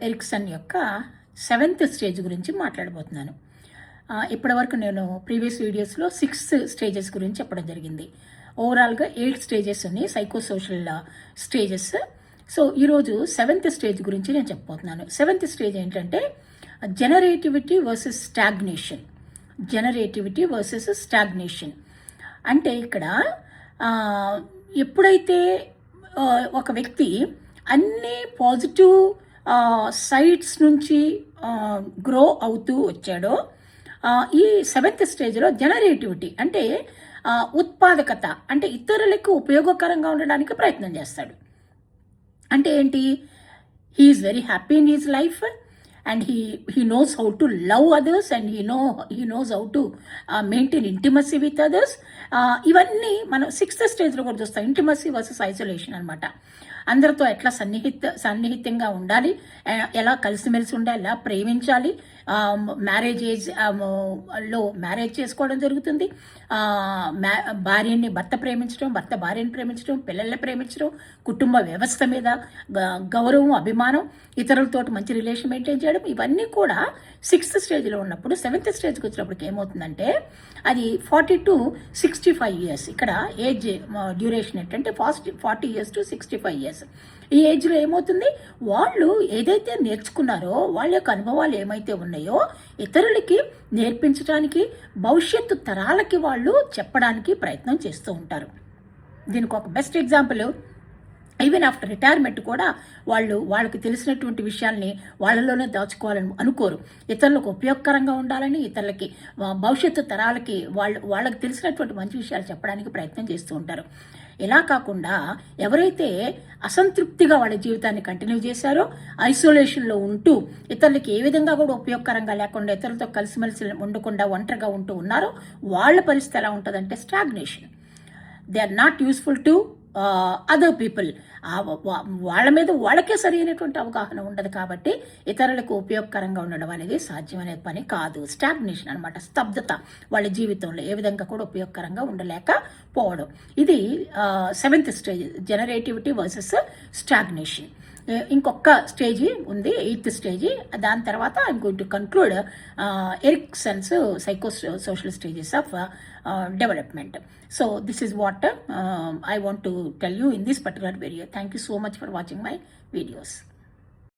Ericsson యొక్క 7th stage గురించి మాట్లాడబోతున్నాను. ఇప్పటివరకు నేను ప్రీవియస్ వీడియోస్లో 6 స్టేజెస్ గురించి చెప్పడం జరిగింది. ఓవరాల్గా 8 స్టేజెస్ ఉన్నాయి, సైకోసోషల్ స్టేజెస్. సో ఈరోజు 7th స్టేజ్ గురించి నేను చెప్పబోతున్నాను. 7th స్టేజ్ ఏంటంటే జనరేటివిటీ వర్సెస్ స్టాగ్నేషన్. జనరేటివిటీ వర్సెస్ స్టాగ్నేషన్ అంటే ఇక్కడ ఎప్పుడైతే ఒక వ్యక్తి అన్ని పాజిటివ్ సైడ్స్ నుంచి గ్రో అవుతూ వచ్చాడో, ఈ 7th స్టేజ్లో జనరేటివిటీ అంటే ఉత్పాదకత, అంటే ఇతరులకు ఉపయోగకరంగా ఉండడానికి ప్రయత్నం చేస్తాడు. అంటే ఏంటి? He is very happy in he's life and he knows how to love others and he knows how to maintain intimacy with others. ఇవన్నీ మనం 6th స్టేజ్లో కూడా చూస్తాం. ఇంటిమసీ వర్సెస్ ఐసోలేషన్ అనమాట. అందరితో ఎట్లా సన్నిహితంగా ఉండాలి, ఎలా కలిసిమెలిసి ఉండాలి, ఎలా ప్రేమించాలి, మ్యారేజ్ చేసుకోవడం జరుగుతుంది. భర్త ప్రేమించడం, భర్త భార్యని ప్రేమించడం, పిల్లల్ని ప్రేమించడం, కుటుంబ వ్యవస్థ మీద గౌరవం, అభిమానం, ఇతరులతో మంచి రిలేషన్ మెయింటైన్ చేయడం, ఇవన్నీ కూడా 6th స్టేజ్లో ఉన్నప్పుడు 7th స్టేజ్కి వచ్చినప్పటికి ఏమవుతుందంటే అది 40 to 65 years. ఇక్కడ ఏజ్ డ్యూరేషన్ ఏంటంటే 40 years to 65 years. ఈ ఏజ్లో ఏమవుతుంది, వాళ్ళు ఏదైతే నేర్చుకున్నారో, వాళ్ళ యొక్క అనుభవాలు ఏమైతే ఉన్నాయో ఇతరులకి నేర్పించడానికి, భవిష్యత్తు తరాలకి వాళ్ళు చెప్పడానికి ప్రయత్నం చేస్తూ ఉంటారు. దీనికి ఒక best example, even after retirement కూడా వాళ్ళకి తెలిసినటువంటి విషయాల్ని వాళ్ళలోనే దాచుకోవాలని అనుకోరు. ఇతరులకు ఉపయోగకరంగా ఉండాలని, ఇతరులకి భవిష్యత్తు తరాలకి వాళ్ళకి తెలిసినటువంటి మంచి విషయాలు చెప్పడానికి ప్రయత్నం చేస్తూ ఉంటారు. ఇలా కాకుండా ఎవరైతే అసంతృప్తిగా వాళ్ళ జీవితాన్ని కంటిన్యూ చేశారో, ఐసోలేషన్లో ఉంటూ ఇతరులకి ఏ విధంగా కూడా ఉపయోగకరంగా లేకుండా, ఇతరులతో కలిసిమెలిసి ఉండకుండా ఒంటరిగా ఉంటూ ఉన్నారో వాళ్ళ పరిస్థితి ఎలా ఉంటుందంటే stagnation. They are not useful to other people. వాళ్ళ మీద వాళ్ళకే సరైనటువంటి అవగాహన ఉండదు కాబట్టి ఇతరులకు ఉపయోగకరంగా ఉండడం అనేది సాధ్యమనే పని కాదు. స్టాగ్నేషన్ అనమాట, స్తబ్దత. వాళ్ళ జీవితంలో ఏ విధంగా కూడా ఉపయోగకరంగా ఉండలేకపోవడం. ఇది 7th stage, generativity versus stagnation. ఇంకొక స్టేజ్ ఉంది, 8th స్టేజ్. దాని తర్వాత I'm going to conclude Erikson's psychosocial stages of development. So this is what I want to tell you in this particular video. Thank you so much for watching my videos.